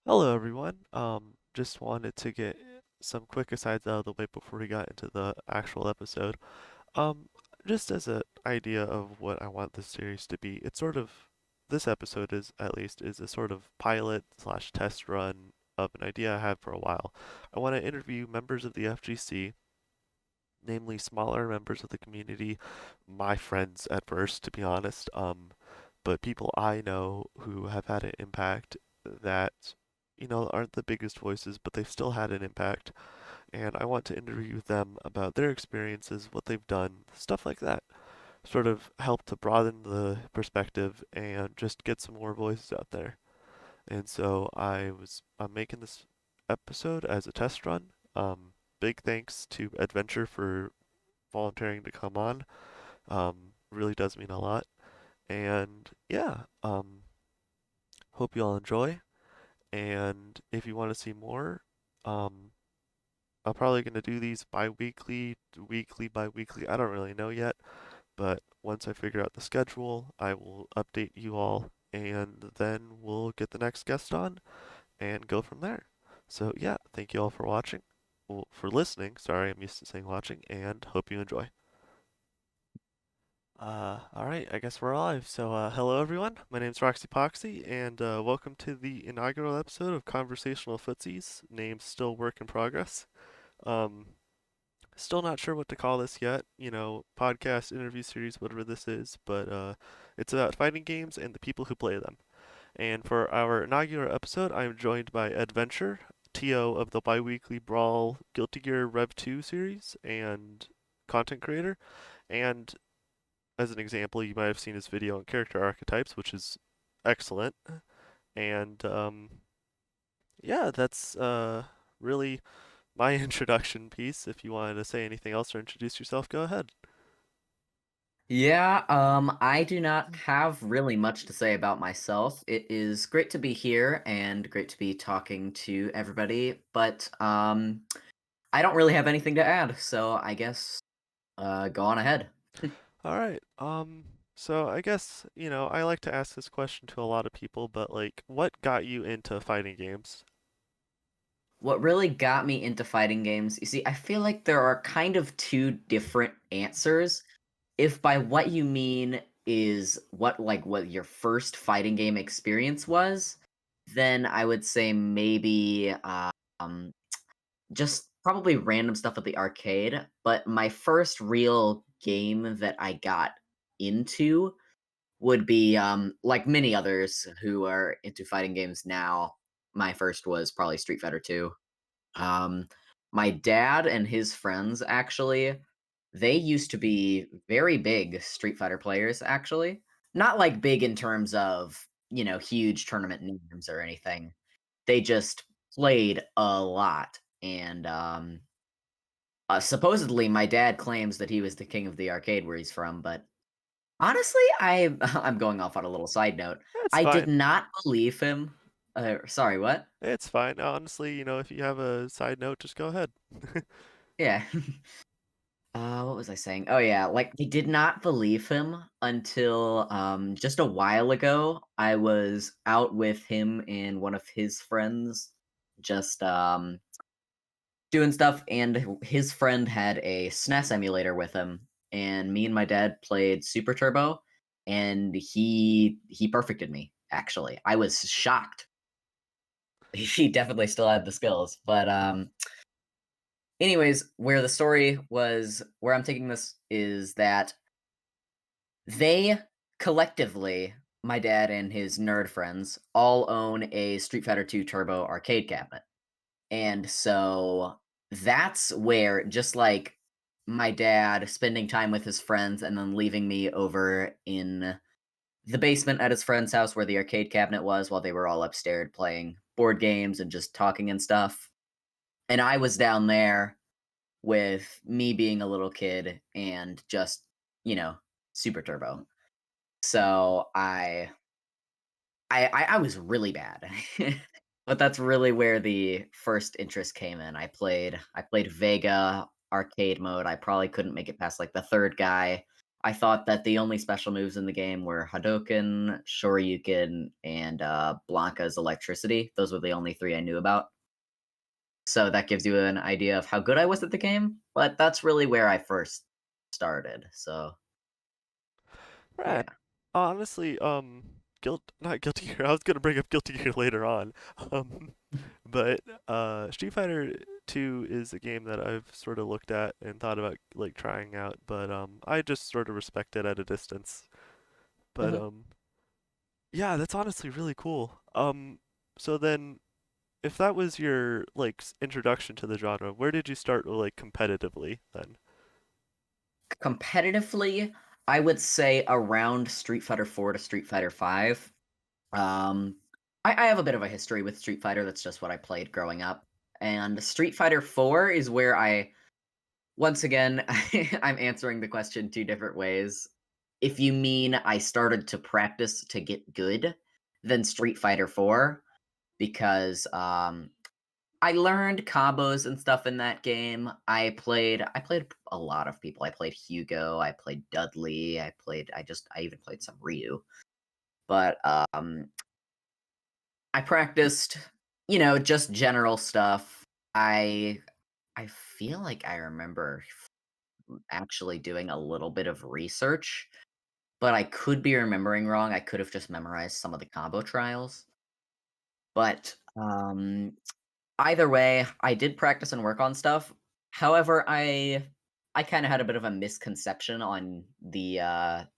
Hello, everyone. Just wanted to get some quick asides out of the way before we got into the actual episode. Um, just as an idea of what I want this series to be, it's sort of this episode is at least is a sort of pilot slash test run of an idea I had for a while. I want to interview members of the FGC, namely smaller members of the community, my friends at first, to be honest, but people I know who have had an impact that, aren't the biggest voices, but they've still had an impact. And I want to interview them about their experiences, what they've done, stuff like that. Sort of help to broaden the perspective and just get some more voices out there. And so I'm making this episode as a test run. Big thanks to Eddventure for volunteering to come on. Really does mean a lot. And yeah, hope you all enjoy. And if you want to see more, um, I'm probably going to do these bi-weekly, weekly, bi-weekly. I don't really know yet, but once I figure out the schedule, I will update you all, and then we'll get the next guest on and go from there. So yeah, thank you all for watching. Well, for listening. Sorry, I'm used to saying watching, and hope you enjoy. All right, I guess we're live. So, hello everyone. My name's Roxy Poxy, and welcome to the inaugural episode of Conversational Footsies, named Still Work in Progress. Um, Still not sure what to call this yet. Podcast, interview series, whatever this is, but it's about fighting games and the people who play them. And for our inaugural episode, I am joined by Eddventure, TO of the Biweekly Brawl Guilty Gear Rev 2 series and content creator, and as an example, you might have seen his video on character archetypes, which is excellent. And yeah, that's really my introduction piece. If you wanted to say anything else or introduce yourself, go ahead. Yeah, I do not have really much to say about myself. It is great to be here and great to be talking to everybody, but I don't really have anything to add, so I guess go on ahead. All right. So I guess, I like to ask this question to a lot of people, but like, what got you into fighting games? What really got me into fighting games, you see, I feel like there are kind of two different answers. If by what you mean is what your first fighting game experience was, then I would say maybe um just probably random stuff at the arcade, but my first real game that I got into would be like many others who are into fighting games now. My first was probably Street Fighter 2. Um my dad and his friends actually, they used to be very big Street Fighter players actually. Not like big in terms of, huge tournament names or anything. They just played a lot and supposedly, my dad claims that he was the king of the arcade where he's from, but honestly, I'm going off on a little side note. It's I did fine. not believe him. Sorry, what? It's fine. Honestly, if you have a side note, just go ahead. Yeah. What was I saying? Oh yeah, like I did not believe him until just a while ago. I was out with him and one of his friends, just doing stuff, and his friend had a SNES emulator with him, and me and my dad played Super Turbo, and he perfected me. Actually, I was shocked. He definitely still had the skills, but anyways, where I'm taking this is that they collectively, my dad and his nerd friends, all own a Street Fighter 2 Turbo arcade cabinet. And so that's where, just like my dad spending time with his friends and then leaving me over in the basement at his friend's house where the arcade cabinet was while they were all upstairs playing board games and just talking and stuff. And I was down there with me being a little kid and just, you know, Super Turbo. So I was really bad. But that's really where the first interest came in. I played Vega arcade mode. I probably couldn't make it past like the third guy. I thought that the only special moves in the game were Hadouken, Shoryuken, and Blanca's electricity. Those were the only three I knew about. So that gives you an idea of how good I was at the game. But that's really where I first started. So Rad. yeah. Honestly, not Guilty Gear. I was gonna bring up Guilty Gear later on. Um, but Street Fighter 2 is a game that I've sort of looked at and thought about like trying out, but I just sort of respect it at a distance. But Mhm. yeah, that's honestly really cool. So then, if that was your like introduction to the genre, where did you start like competitively then? Competitively, I would say around Street Fighter 4 to Street Fighter 5. Um, I have a bit of a history with Street Fighter. That's just what I played growing up. And Street Fighter 4 is where once again, I'm answering the question two different ways. If you mean I started to practice to get good, then Street Fighter 4, because I learned combos and stuff in that game. I played a lot of people. I played Hugo, I played Dudley, I even played some Ryu. But I practiced, just general stuff. I I feel like I remember actually doing a little bit of research, but I could be remembering wrong. I could have just memorized some of the combo trials. But either way, I did practice and work on stuff. However, I kind of had a bit of a misconception on the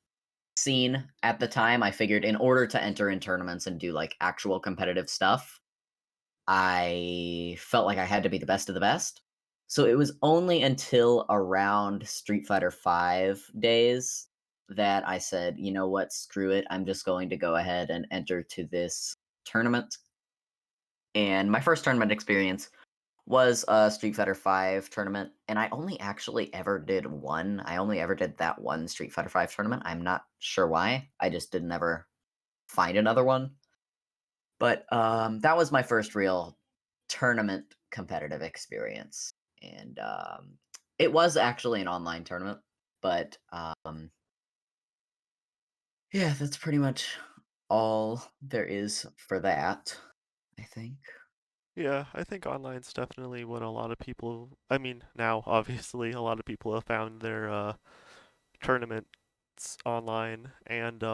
scene at the time. I figured in order to enter in tournaments and do like actual competitive stuff, I felt like I had to be the best of the best. So it was only until around Street Fighter 5 days that I said, "You know what? Screw it. I'm just going to go ahead and enter to this tournament." And my first tournament experience was a Street Fighter 5 tournament, and I only actually ever did one. I only ever did that one Street Fighter 5 tournament. I'm not sure why. I just didn't ever find another one. But that was my first real tournament competitive experience, and it was actually an online tournament. But yeah, that's pretty much all there is for that, I think. Yeah, I think online's definitely what a lot of people, I mean, now obviously a lot of people have found their tournaments online and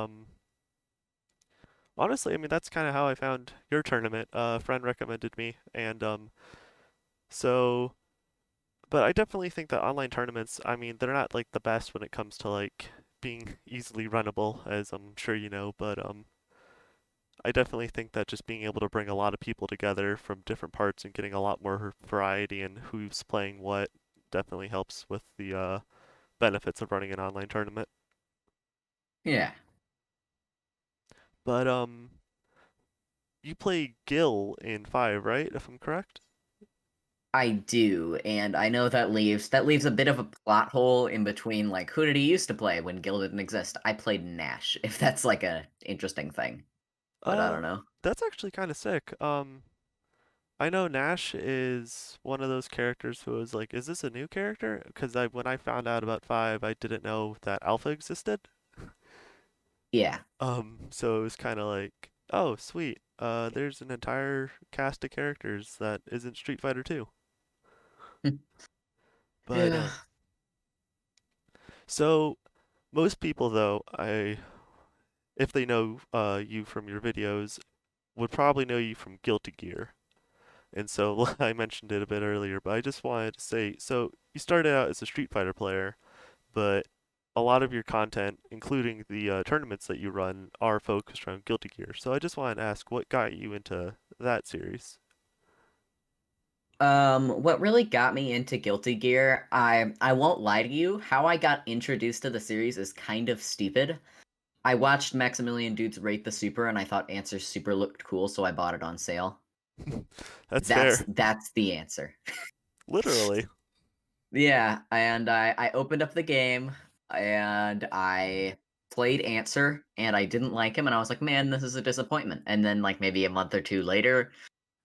honestly, I mean that's kind of how I found your tournament. A friend recommended me and so but I definitely think that online tournaments, I mean, they're not like the best when it comes to like being easily runnable as I'm sure you know, but I definitely think that just being able to bring a lot of people together from different parts and getting a lot more variety in who's playing what definitely helps with the benefits of running an online tournament. Yeah, But you play Gil in 5, right? If I'm correct? I do, and I know that leaves a bit of a plot hole in between. Like, who did he used to play when Gil didn't exist? I played Nash, if that's like a interesting thing, but I Uh don't know. that's actually kind of sick. I know Nash is one of those characters who was like, is this a new character? Because when I found out about 5, I didn't know that Alpha existed. Yeah. So it was kind of like, oh, sweet. There's an entire cast of characters that isn't Street Fighter 2. But Yeah. so most people though, if they know you from your videos, would probably know you from Guilty Gear. And so I mentioned it a bit earlier, but I just wanted to say, so you started out as a Street Fighter player, but a lot of your content, including the tournaments that you run, are focused around Guilty Gear. So I just wanted to ask, what got you into that series? What really got me into Guilty Gear, I won't lie to you, how I got introduced to the series is kind of stupid. I watched Maximilian Dudes rate the Super and I thought Answer's Super looked cool, so I bought it on sale. That's That's fair. that's the answer. Literally. Yeah, and I opened up the game and I played Answer and I didn't like him and I was like, "Man, this is a disappointment." And then like maybe a month or two later,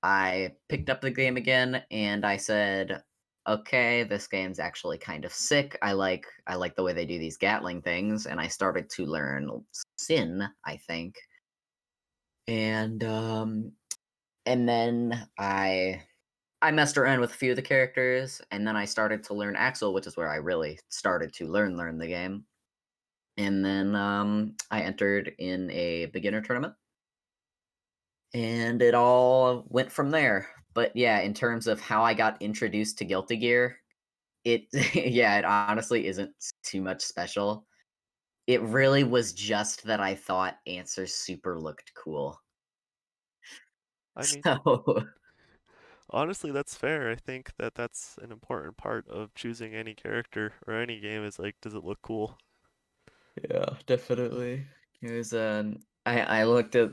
I picked up the game again and I said, okay, this game's actually kind of sick. I like the way they do these Gatling things, and I started to learn Sin, I think. And and then I messed around with a few of the characters, and then I started to learn Axel, which is where I really started to learn the game. And then I entered in a beginner tournament, and it all went from there. But yeah, in terms of how I got introduced to Guilty Gear, it yeah, it honestly isn't too much special. It really was just that I thought Answer Super looked cool. I mean, So honestly, that's fair. I think that that's an important part of choosing any character or any game is like, does it look cool? yeah, definitely. It was I looked at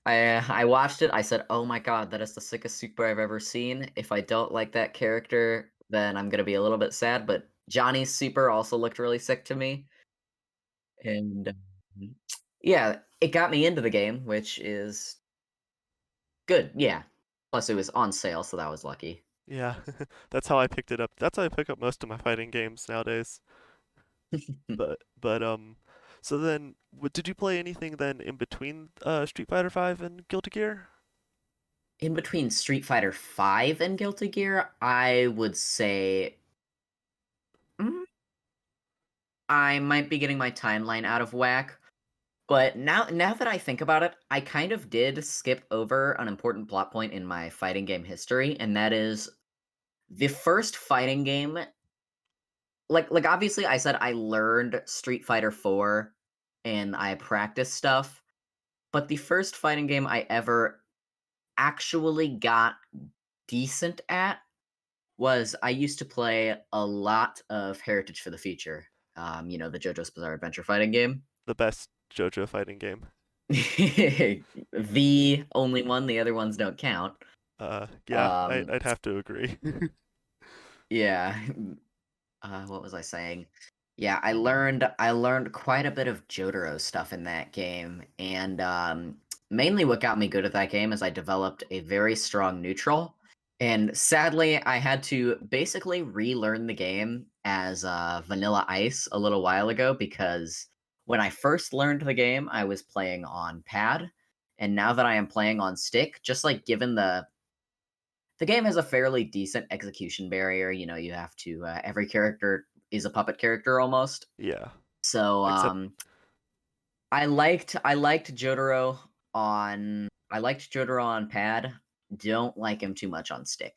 I watched it. I said, "Oh my god, that is the sickest super I've ever seen. If I don't like that character, then I'm gonna be a little bit sad." But Johnny's super also looked really sick to me, and yeah, it got me into the game, which is good. Yeah. Plus, it was on sale, so that was lucky. Yeah, that's how I picked it up. That's how I pick up most of my fighting games nowadays. But so then, did you play anything then in between Street Fighter V and Guilty Gear? In between Street Fighter V and Guilty Gear, I would say mm, I might be getting my timeline out of whack. But now that I think about it, I kind of did skip over an important plot point in my fighting game history, and that is the first fighting game. Like obviously, I said I learned Street Fighter 4 and I practiced stuff, but the first fighting game I ever actually got decent at was I used to play a lot of Heritage for the Future. The JoJo's Bizarre Adventure fighting game. The best JoJo fighting game. The only one, the other ones don't count. Yeah, Um, I'd have to agree. yeah. What was I saying? Yeah, I learned quite a bit of Jotaro stuff in that game, and mainly what got me good at that game is I developed a very strong neutral. And sadly, I had to basically relearn the game as Vanilla Ice a little while ago because when I first learned the game, I was playing on pad, and now that I am playing on stick, just like given the game has a fairly decent execution barrier. You have to every character is a puppet character almost. Yeah, So except I liked Jotaro on pad. Don't like him too much on stick.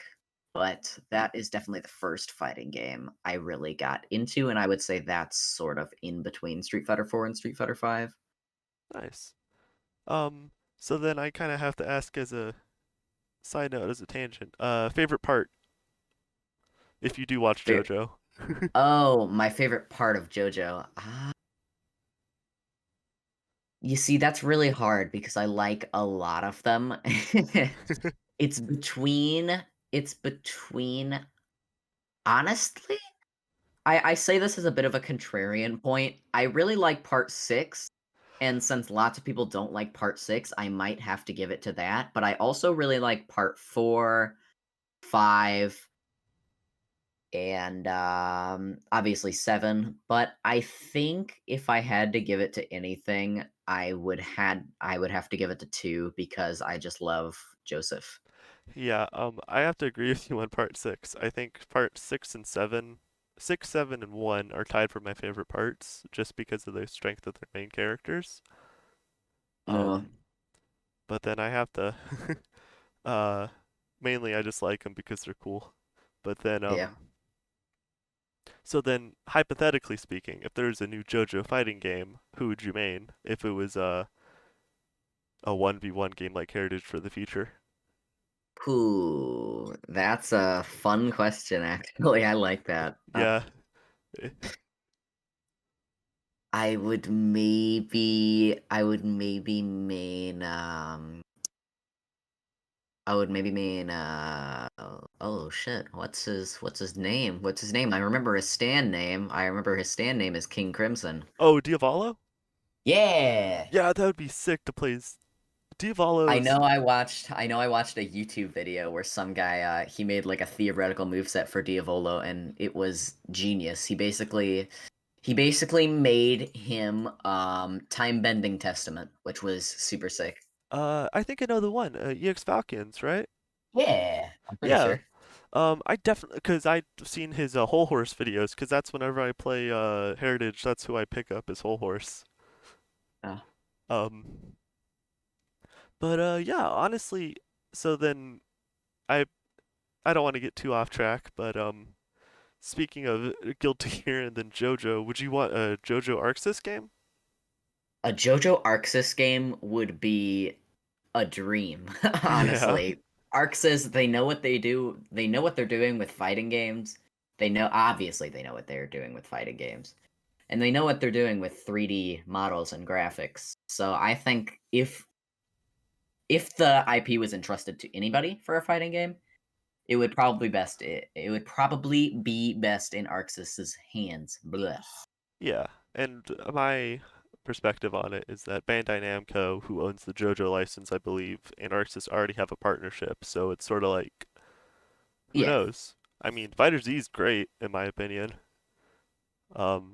But that is definitely the first fighting game I really got into, and I would say that's sort of in between Street Fighter 4 and Street Fighter 5. nice. So then I kind of have to ask as a side note, as a tangent, favorite part if you do watch Fair. JoJo. Oh, my favorite part of JoJo. You see, that's really hard because I like a lot of them. It's between honestly, I say this as a bit of a contrarian point. I really like part 6, and since lots of people don't like part 6, I might have to give it to that, but I also really like part 4, 5, and obviously 7. But I think if I had to give it to anything, I would have to give it to 2 because I just love Joseph. Yeah, I have to agree with you on part six. I think part six and seven, six, seven, and one are tied for my favorite parts just because of the strength of their main characters. Yeah. Um, but then I have to, uh, mainly I just like them because they're cool. But then, Yeah. so then hypothetically speaking, if there's a new JoJo fighting game, who would you main if it was a 1v1 game like Heritage for the Future? Ooh, that's a fun question, actually. I like that. Yeah, I would maybe mean oh shit, what's his name? What's his name? I remember his stand name. I remember his stand name is King Crimson. oh, Diavolo? Yeah. Yeah, that would be sick to play Diavolo's I know I watched a YouTube video where some guy he made like a theoretical moveset for Diavolo and it was genius. He basically made him time bending testament, which was super sick. I think I know the one, EX Falcons, right? Yeah, I'm pretty Yeah. sure. I definitely, because I've seen his whole horse videos, because that's whenever I play Heritage, that's who I pick up is whole horse. Uh, Um, but yeah, honestly, so then I I don't want to get too off track, but speaking of Guilty Gear and then JoJo, would you want a JoJo Arxis game? a JoJo Arxis game would be a dream, Yeah, honestly. Arc says they know what they do. They know what they're doing with fighting games. They know obviously they know what they're doing with fighting games. And they know what they're doing with 3D models and graphics. So I think if the IP was entrusted to anybody for a fighting game, it would probably be best in Arxis's hands. Blech. yeah. And my perspective on it is that Bandai Namco, who owns the JoJo license, I believe, and Arxis already have a partnership, so it's sort of like, who Yeah. knows? I mean, Fighter Z is great in my opinion.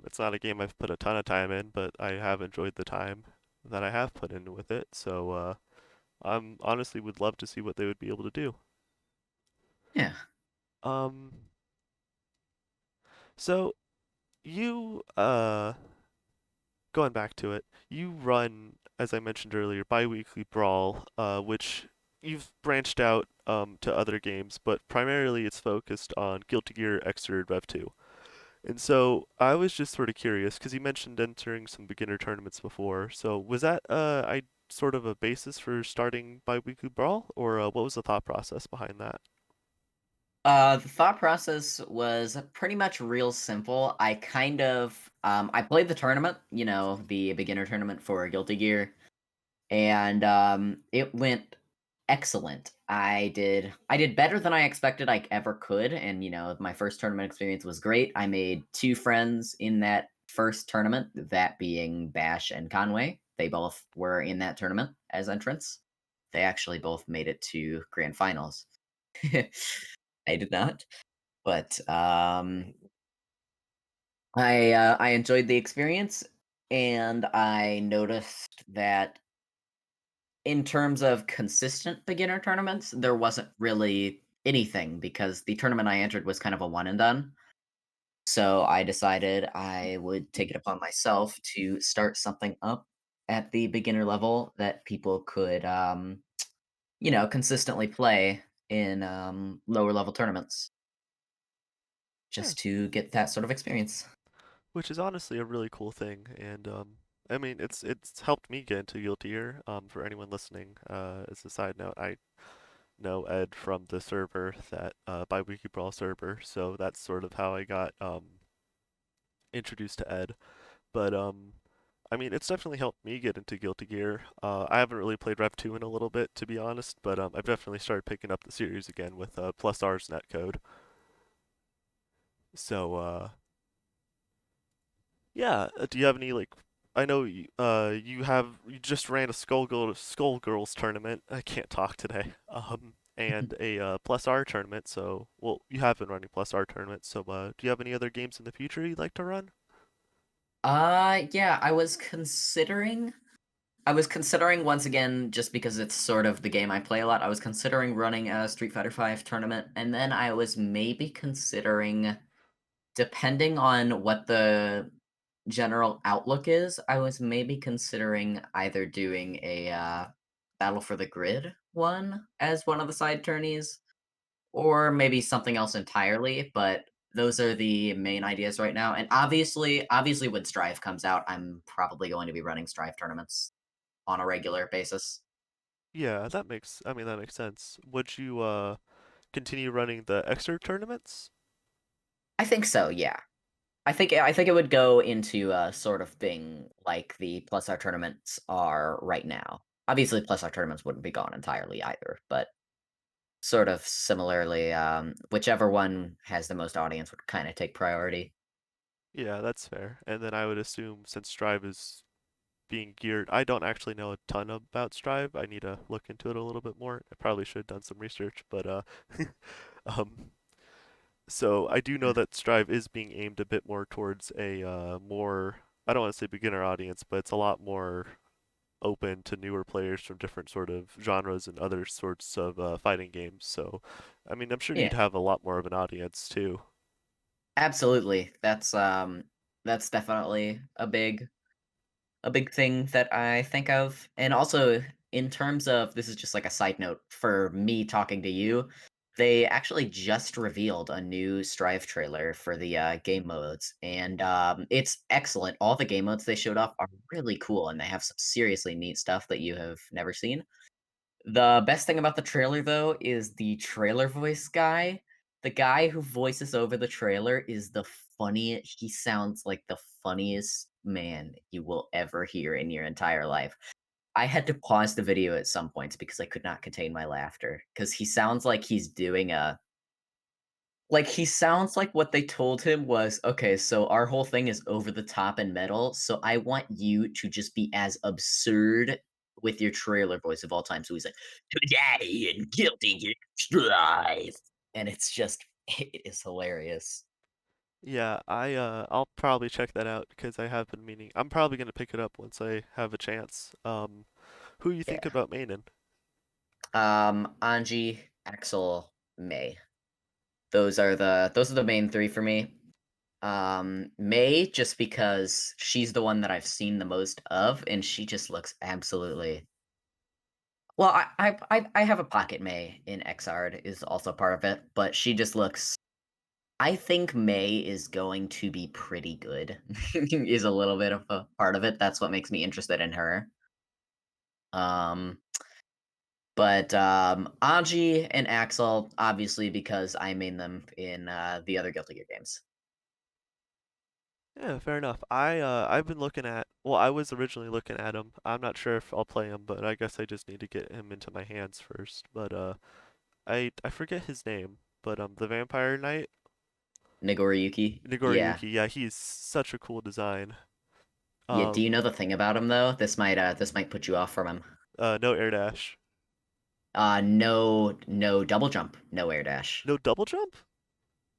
It's not a game I've put a ton of time in, but I have enjoyed the time that I have put in with it. So I'm honestly would love to see what they would be able to do. Yeah. Um, so you going back to it, you run, as I mentioned earlier, Biweekly Brawl, which you've branched out to other games, but primarily it's focused on Guilty Gear Xrd Rev 2. And so I was just sort of curious because you mentioned entering some beginner tournaments before. So was that I sort of a basis for starting Biweekly Brawl, or what was the thought process behind that? The thought process was pretty much real simple. I played the tournament, you know, the beginner tournament for Guilty Gear, and it went excellent. I did better than I expected I ever could, and you know, my first tournament experience was great. I made two friends in that first tournament, that being Bash and Conway. They both were in that tournament as entrants. They actually both made it to grand finals. I did not. But I enjoyed the experience, and I noticed that in terms of consistent beginner tournaments, there wasn't really anything because the tournament I entered was kind of a one and done. So I decided I would take it upon myself to start something up at the beginner level that people could, you know, consistently play in lower level tournaments Yeah, just to get that sort of experience. which is honestly a really cool thing, and I mean it's helped me get into Guilty Gear. For anyone listening, as a side note, I know Ed from the server that Biweekly Brawl server, so that's sort of how I got introduced to Ed. But I mean, it's definitely helped me get into Guilty Gear. I haven't really played Rev 2 in a little bit, to be honest, but I've definitely started picking up the series again with plus R's netcode. So yeah, do you have any like? I know you just ran a Skullgirls tournament. I can't talk today. And a plus R tournament. So well, you have been running plus R tournaments. So do you have any other games in the future you'd like to run? Yeah, I was considering once again, just because it's sort of the game I play a lot, I was considering running a Street Fighter V tournament, and then I was maybe considering, depending on what the general outlook is, I was maybe considering either doing a Battle for the Grid one as one of the side tourneys, or maybe something else entirely, but those are the main ideas right now. And obviously when Strive comes out, I'm probably going to be running Strive tournaments on a regular basis. Yeah, I mean that makes sense. Would you continue running the Xrd tournaments? I think so, yeah. I think it would go into a sort of thing like the Plus R tournaments are right now. Obviously, Plus R tournaments wouldn't be gone entirely either, but sort of similarly, whichever one has the most audience would kind of take priority. Yeah, that's fair. And then I would assume since Strive is being geared. I don't actually know a ton about Strive. I need to look into it a little bit more. I probably should have done some research, but um, so I do know Mm. that Strive is being aimed a bit more towards a more, I don't want to say beginner audience, but it's a lot more open to newer players from different sort of genres and other sorts of fighting games. So, I mean, I'm sure Yeah, you'd have a lot more of an audience too. absolutely. That's definitely a big thing that I think of. And also, in terms of this is just like a side note for me talking to you, they actually just revealed a new Strive trailer for the game modes, and it's excellent. All the game modes they showed off are really cool, and they have some seriously neat stuff that you have never seen. The best thing about the trailer, though, is the trailer voice guy. The guy who voices over the trailer is the funniest. He sounds like the funniest man you will ever hear in your entire life. I had to pause the video at some points because I could not contain my laughter because he sounds like he's doing a he sounds like what they told him was, "Okay, so our whole thing is over the top and metal, so I want you to just be as absurd with your trailer voice of all time." So he's like, "Today in Guilty Gear Xrd." And it's just it is hilarious. Yeah, I'll probably check that out because I have been meaning. I'm probably gonna pick it up once I have a chance. Who you think Yeah. about maining? Anji, Axel, May. Those are the main 3 for me. May, just because she's the one that I've seen the most of, and she just looks absolutely well, I have a pocket May in Xrd is also part of it, but she just looks I think May is going to be pretty good, is a little bit of a part of it, that's what makes me interested in her. Um, but, Aji and Axel, obviously, because I main them in, the other Guilty Gear games. Yeah, fair enough. I've been looking at. Well, I was originally looking at him. I'm not sure if I'll play him, but I guess I just need to get him into my hands first. But I forget his name. But the Vampire Knight, Nagoriyuki? Yeah. Nagoriyuki. Yeah, he's such a cool design. Yeah, do you Um, know the thing about him, though? This might put you off from him. no air dash, No double jump, no air dash. no double jump.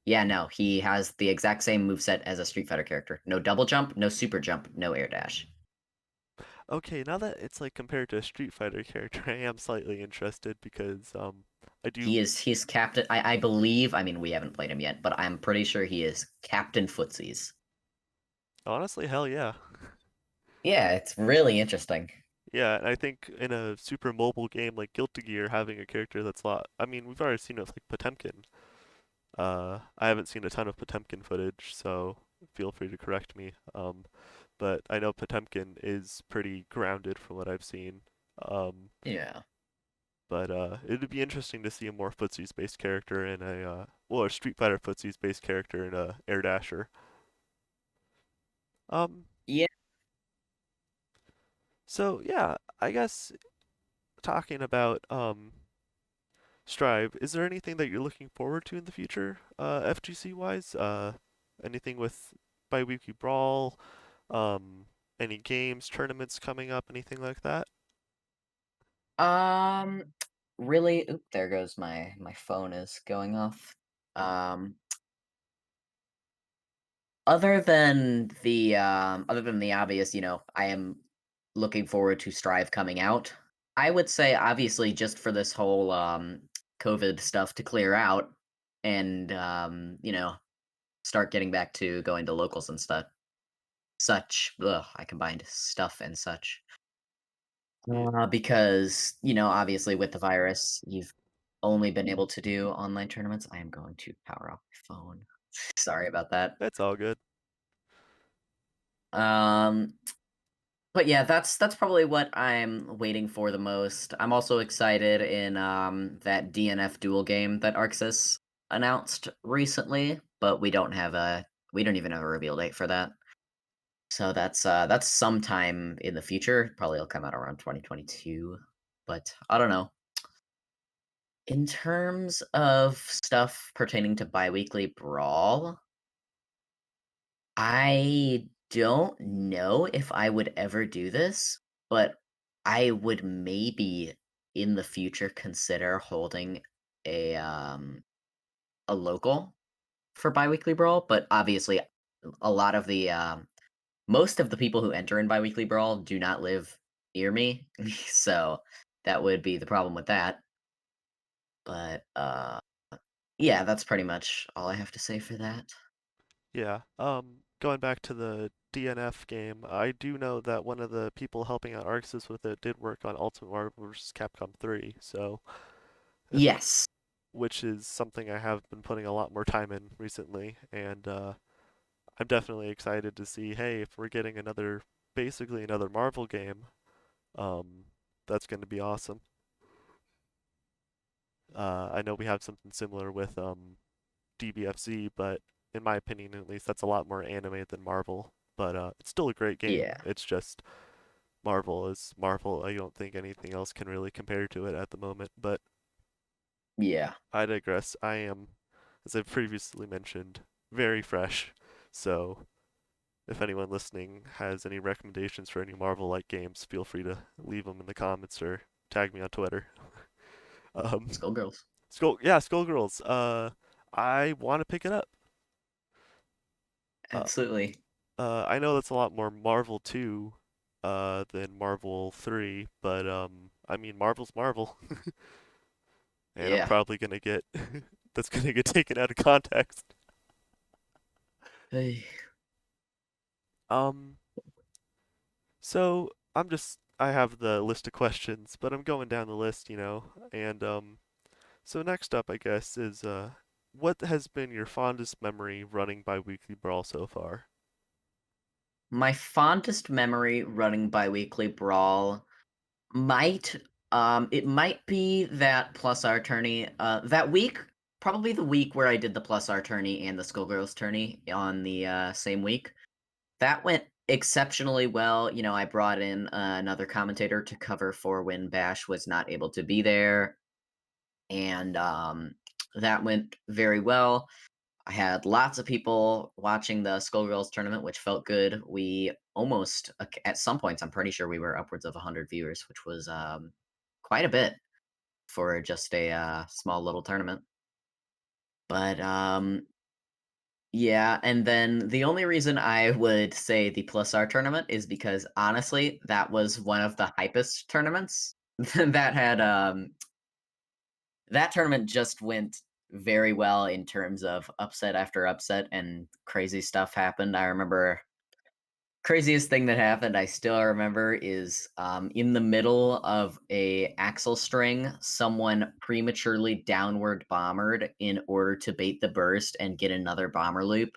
Yeah, no, he has the exact same moveset as a Street Fighter character. No double jump, no super jump, no air dash. Okay, now that it's like compared to a Street Fighter character, I am slightly interested because I do He's captain I believe, I mean we haven't played him yet, but I'm pretty sure he is Captain Footsies. honestly, hell yeah. Yeah, it's really interesting. Yeah, and I think in a super mobile game like Guilty Gear, having a character that's a lot. I mean, we've already seen it with like Potemkin. I haven't seen a ton of Potemkin footage, so feel free to correct me. But I know Potemkin is pretty grounded from what I've seen. Um, Yeah. but it'd be interesting to see a more footsies based character in a well, a Street Fighter footsies based character in a Air Dasher. Um, Yeah. so yeah, I guess talking about Strive, is there anything that you're looking forward to in the future, FGC wise? Anything with Biweekly Brawl, um, any games, tournaments coming up, anything like that? Um really oop, there goes my phone is going off. Um other than the obvious, I am looking forward to Strive coming out. I would say obviously just for this whole COVID stuff to clear out and start getting back to going to locals and stuff. Such ugh, I combined stuff and such. Yeah, Because, obviously with the virus, you've only been able to do online tournaments. I am going to power off my phone. Sorry about that. that's all good. Um But yeah, that's probably what I'm waiting for the most. I'm also excited in that DNF duel game that Arxis announced recently, but we don't even have a reveal date for that. So that's sometime in the future. Probably it'll come out around 2022. But I don't know. In terms of stuff pertaining to Biweekly Brawl, I don't know if I would ever do this, but I would maybe in the future consider holding a um a local for Biweekly Brawl, but obviously a lot of the most of the people who enter in Biweekly Brawl do not live near me, so that would be the problem with that. But yeah, that's pretty much all I have to say for that. Yeah. Going back to the DNF game, I do know that one of the people helping out Arxis with it did work on Ultimate Marvel vs. Capcom 3, so if Yes. which is something I have been putting a lot more time in recently, and I'm definitely excited to see, hey, if we're getting basically another Marvel game, um, that's going to be awesome. I know we have something similar with DBFZ, but in my opinion, at least, that's a lot more anime than Marvel. But it's still a great game. Yeah. It's just Marvel is Marvel. I don't think anything else can really compare to it at the moment. But Yeah. I digress. I am, as I've previously mentioned, very fresh. So if anyone listening has any recommendations for any Marvel-like games, feel free to leave them in the comments or tag me on Twitter. Um, Skullgirls. Skullgirls. I want to pick it up. Uh, Absolutely. I know that's a lot more Marvel 2 than Marvel 3, but I mean Marvel's Marvel, and I'm Yeah. probably gonna get that's gonna get taken out of context. Hey. Um, so I have the list of questions, but I'm going down the list, and so next up, I guess, is what has been your fondest memory running by Weekly Brawl so far? My fondest memory running Biweekly Brawl might it might be that plus R tourney. That week, probably the week where I did the plus R tourney and the Skullgirls tourney on the same week. That went exceptionally well. You know, I brought in another commentator to cover for when Bash was not able to be there, and that went very well. I had lots of people watching the Skullgirls tournament, which felt good. We almost, at some points, I'm pretty sure we were upwards of 100 viewers, which was quite a bit for just a small little tournament. But yeah, and then the only reason I would say the Plus R tournament is because honestly, that was one of the hypest tournaments that had that tournament just went very well in terms of upset after upset and crazy stuff happened. I remember craziest thing that happened I still remember is in the middle of a axle string, someone prematurely downward bombered in order to bait the burst and get another bomber loop.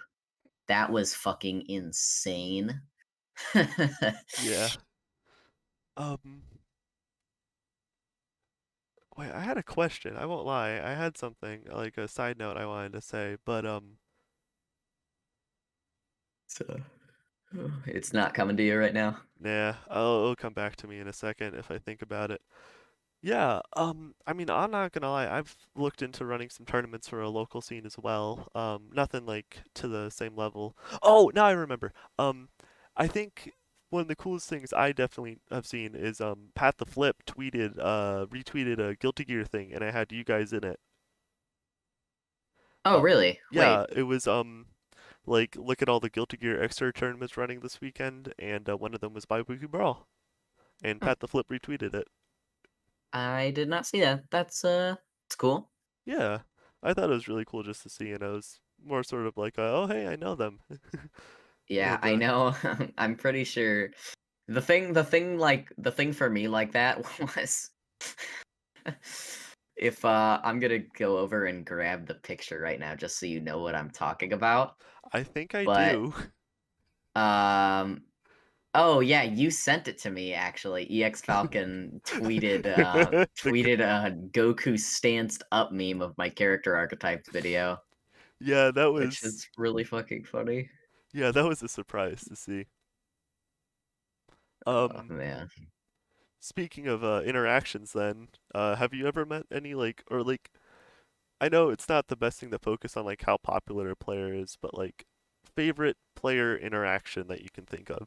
That was fucking insane. Yeah. Um, Wait, I had a question. I won't lie. I had something like a side note I wanted to say, but So, it's not coming to you right now. nah, it'll come back to me in a second if I think about it. Yeah, I mean, I'm not gonna lie. I've looked into running some tournaments for a local scene as well. Nothing like to the same level. Oh, now I remember. I think one of the coolest things I definitely have seen is Pat the Flip retweeted a Guilty Gear thing, and I had you guys in it. Oh, Uh, really? yeah, Wait. it was like look at all the Guilty Gear Xrd tournaments running this weekend, and one of them was Biweekly Brawl, and Huh. Pat the Flip retweeted it. I did not see that. It's cool. Yeah, I thought it was really cool just to see, and it was more sort of like, oh hey, I know them, Yeah, and I know. I'm pretty sure the thing for me like that was if I'm gonna go over and grab the picture right now just so you know what I'm talking about. I think I But do. um oh yeah, you sent it to me actually. EX Falcon The g- tweeted a Goku stanced up meme of my character archetypes video, yeah, which is really fucking funny. that was a surprise to see. Oh Um, man. Speaking of interactions, then, have you ever met any I know it's not the best thing to focus on like how popular a player is, but like favorite player interaction that you can think of.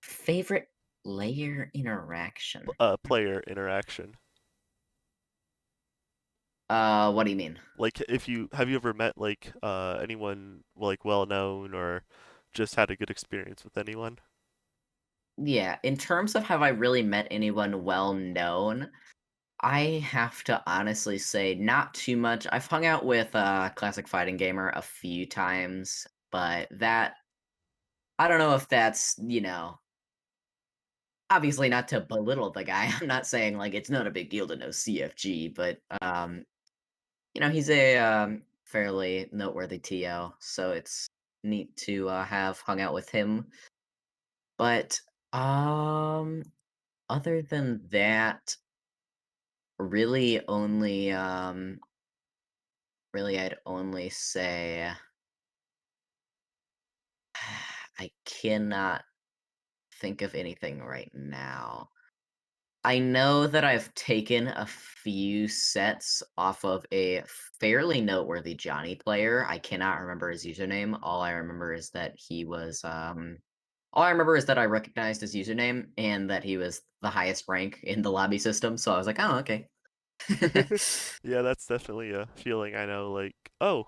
Favorite layer interaction? Player interaction. What do you mean? Like, if you have you ever met like anyone like well known or just had a good experience with anyone? Yeah, in terms of have I really met anyone well known, I have to honestly say not too much. I've hung out with Classic Fighting Gamer a few times, but that I don't know if that's, obviously not to belittle the guy. I'm not saying like it's not a big deal to know CFG, but he's a fairly noteworthy TO, so it's neat to have hung out with him. But um other than that, really only really I'd only say I cannot think of anything right now. I know that I've taken a few sets off of a fairly noteworthy Johnny player. I cannot remember his username. All I remember is that I recognized his username and that he was the highest rank in the lobby system, so I was like, "Oh, okay." Yeah, that's definitely a feeling I know. Like, oh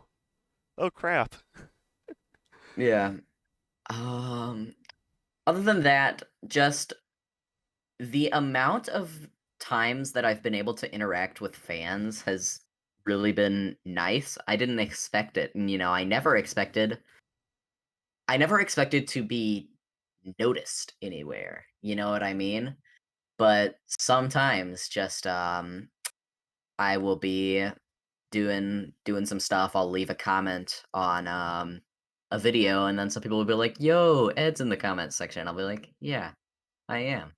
crap. Yeah. Um, Other than that, just the amount of times that I've been able to interact with fans has really been nice. I didn't expect it, and, I never expected to be noticed anywhere, you know what I mean? But sometimes just, I will be doing some stuff, I'll leave a comment on, a video, and then some people will be like, "Yo, Ed's in the comments section." I'll be like, "Yeah, I am."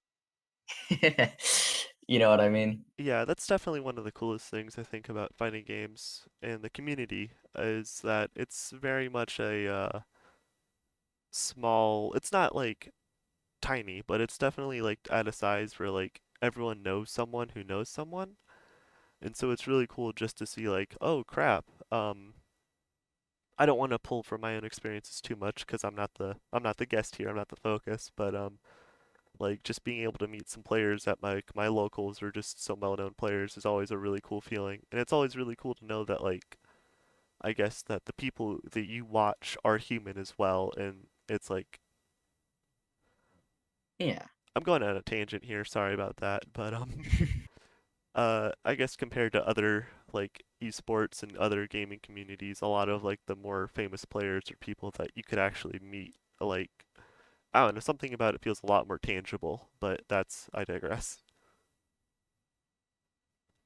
You know what I mean? Yeah, that's definitely one of the coolest things I think about fighting games and the community is that it's very much a small. It's not like tiny, but it's definitely like at a size where like everyone knows someone who knows someone. And so it's really cool just to see like, oh crap. I don't want to pull from my own experiences too much because I'm not the guest here. I'm not the focus, but like just being able to meet some players at my locals or just some well-known players is always a really cool feeling. And it's always really cool to know that like I guess that the people that you watch are human as well and it's like Yeah. I'm going on a tangent here, sorry about that, but I guess compared to other like esports and other gaming communities, a lot of like the more famous players are people that you could actually meet. Like I don't know, something about it feels a lot more tangible, but I digress.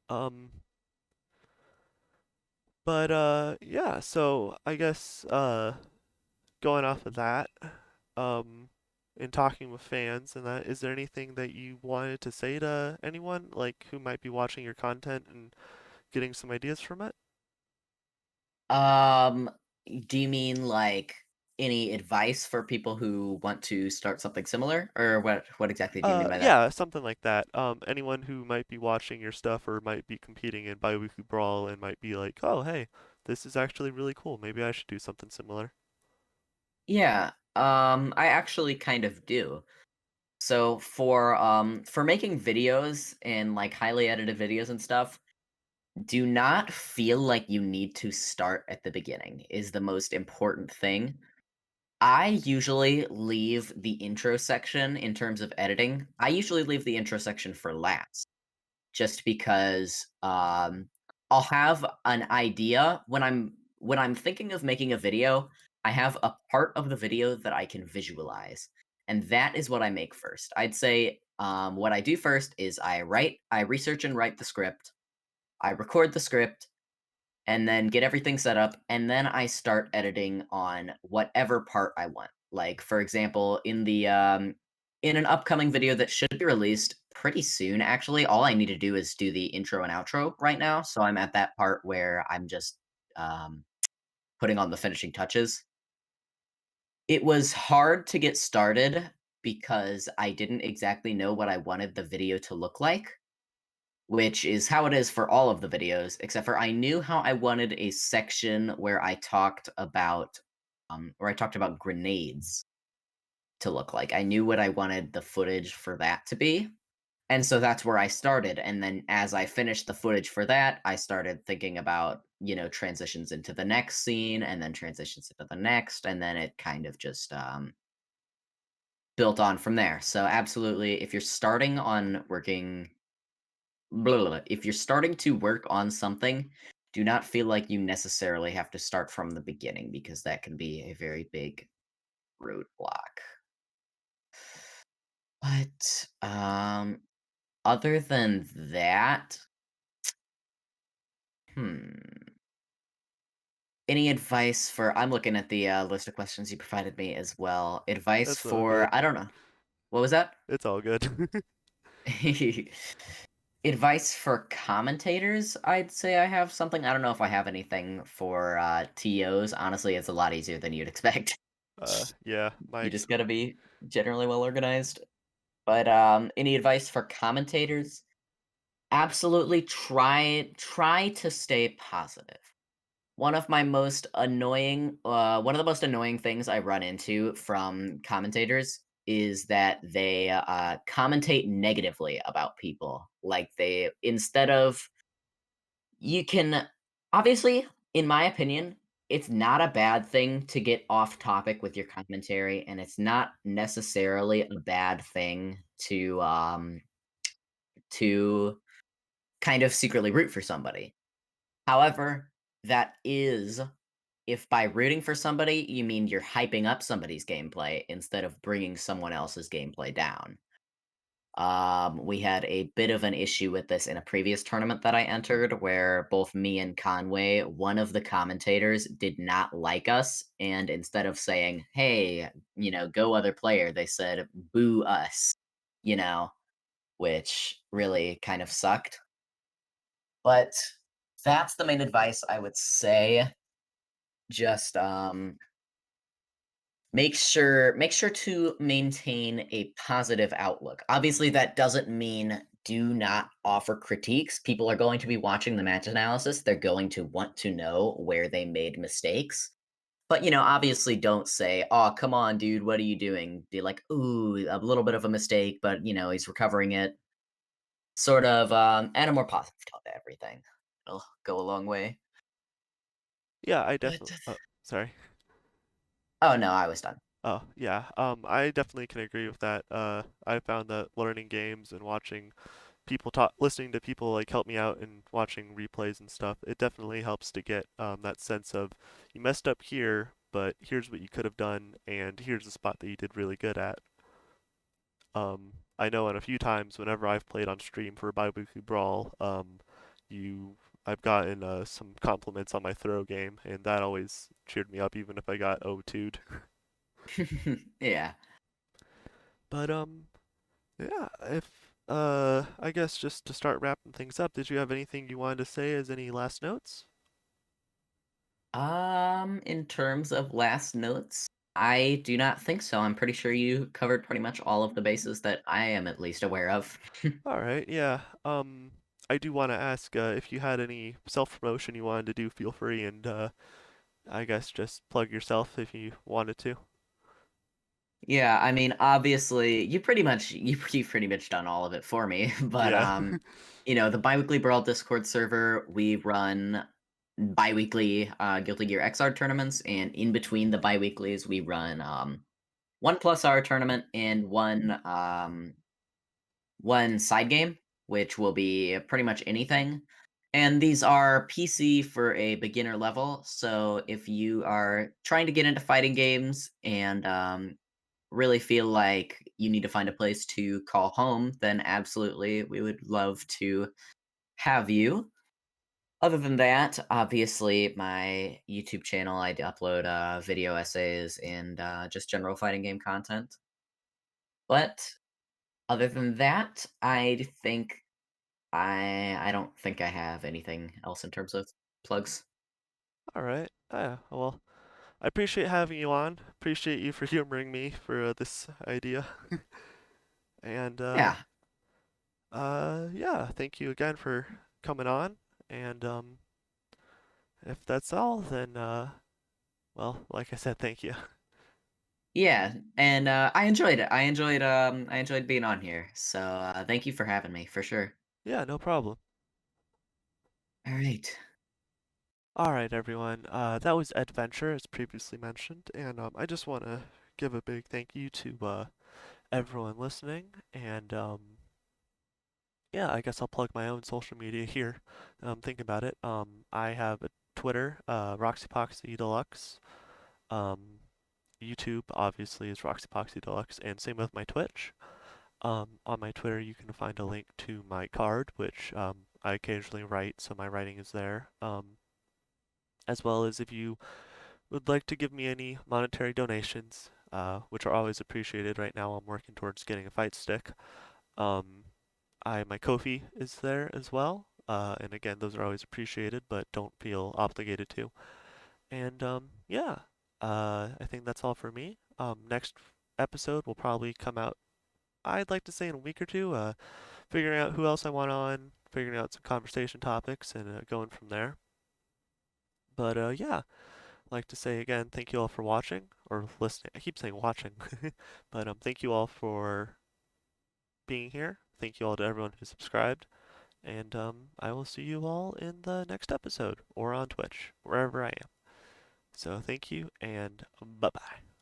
Um, but yeah, so I guess going off of that, um, in talking with fans and that, is there anything that you wanted to say to anyone like who might be watching your content and getting some ideas from it? Um, do you mean like any advice for people who want to start something similar, or what exactly do you mean by that? Yeah, something like that. Anyone who might be watching your stuff or might be competing in Biweekly Brawl and might be like, oh, hey, this is actually really cool. Maybe I should do something similar. Yeah, I actually kind of do. So for making videos and like highly edited videos and stuff, do not feel like you need to start at the beginning is the most important thing. I usually leave the intro section in terms of editing. I usually leave the intro section for last just because I'll have an idea when I'm thinking of making a video. I have a part of the video that I can visualize, and that is what I make first. I'd say what I do first is I research and write the script, I record the script, and then get everything set up, and then I start editing on whatever part I want. Like for example, in an upcoming video that should be released pretty soon actually, all I need to do is do the intro and outro right now. So I'm at that part where I'm just um putting on the finishing touches. It was hard to get started because I didn't exactly know what I wanted the video to look like, which is how it is for all of the videos, except for I knew how I wanted a section where I talked about where I talked about grenades to look like. I knew what I wanted the footage for that to be. And so that's where I started. And then as I finished the footage for that, I started thinking about, transitions into the next scene and then transitions into the next. And then it kind of just built on from there. So absolutely, if you're starting on working, if you're starting to work on something, do not feel like you necessarily have to start from the beginning because that can be a very big roadblock. But other than that, hmm. Any advice for I'm looking at the, list of questions you provided me as well. Advice That's all good. for I don't know. What was that? It's all good. Advice for commentators, I'd say I have something. I don't know if I have anything for, TOs. Honestly, it's a lot easier than you'd expect. Yeah, You just gotta be generally well organized. But, any advice for commentators? Absolutely try to stay positive. One of the most annoying things I run into from commentators is that they commentate negatively about people. Like they instead of you can obviously, in my opinion, it's not a bad thing to get off topic with your commentary, and it's not necessarily a bad thing to kind of secretly root for somebody. However, that is if by rooting for somebody, you mean you're hyping up somebody's gameplay instead of bringing someone else's gameplay down. We had a bit of an issue with this in a previous tournament that I entered where both me and Conway, one of the commentators, did not like us. And instead of saying, hey, go other player, they said, boo us, you know, which really kind of sucked. But that's the main advice I would say. Just make sure to maintain a positive outlook. Obviously, that doesn't mean do not offer critiques. People are going to be watching the match analysis. They're going to want to know where they made mistakes. But, obviously don't say, "Oh, come on, dude, what are you doing?" Be like, "Ooh, a little bit of a mistake, but, he's recovering it." Sort of, add a more positive tone to everything. It'll go a long way. yeah, I But definitely. Oh, sorry. oh, no, I was done. Oh, yeah. I definitely can agree with that. I found that learning games and watching people talk, listening to people like help me out and watching replays and stuff, it definitely helps to get that sense of you messed up here, but here's what you could have done, and here's the spot that you did really good at. I know in a few times whenever I've played on stream for Biweekly Brawl, you I've gotten some compliments on my throw game, and that always cheered me up, even if I got 0-2'd. Yeah. But yeah, if I guess just to start wrapping things up, did you have anything you wanted to say as any last notes? In terms of last notes, I do not think so. I'm pretty sure you covered pretty much all of the bases that I am at least aware of. All right, yeah. I do want to ask if you had any self-promotion you wanted to do, feel free, and I guess just plug yourself if you wanted to. Yeah, I mean, obviously, you've pretty much done all of it for me. But Yeah. the Biweekly Brawl Discord server, we run biweekly Guilty Gear Xrd tournaments, and in between the biweeklies, we run 1+R tournament and one side game, which will be pretty much anything. And these are PC for a beginner level. So if you are trying to get into fighting games and really feel like you need to find a place to call home, then absolutely, we would love to have you. Other than that, obviously, my YouTube channel, I upload video essays and just general fighting game content. But other than that, I don't think I have anything else in terms of plugs. All right. Well, I appreciate having you on. Appreciate you for humoring me for this idea. And Yeah. yeah, thank you again for coming on. And if that's all, then Well, like I said, thank you. Yeah, and I enjoyed it. I enjoyed being on here. So thank you for having me for sure. Yeah, no problem. All right. All right, everyone. That was Eddventure, as previously mentioned, and I just want to give a big thank you to everyone listening. And yeah, I guess I'll plug my own social media here. Think about it. I have a Twitter, RoxyPoxy Deluxe. Um, YouTube obviously is RoxyPoxy Deluxe, and same with my Twitch. On my Twitter, you can find a link to my card, which I occasionally write, so my writing is there. As well as if you would like to give me any monetary donations, which are always appreciated. Right now, I'm working towards getting a fight stick. Um, my Kofi is there as well, and again, those are always appreciated, but don't feel obligated to. And yeah, I think that's all for me. Next episode will probably come out. I'd like to say in a week or two. Figuring out who else I want on, figuring out some conversation topics, and going from there. But yeah, I'd like to say again, thank you all for watching or listening. I keep saying watching, but thank you all for being here. Thank you all to everyone who subscribed, and I will see you all in the next episode or on Twitch, wherever I am. So thank you, and bye bye.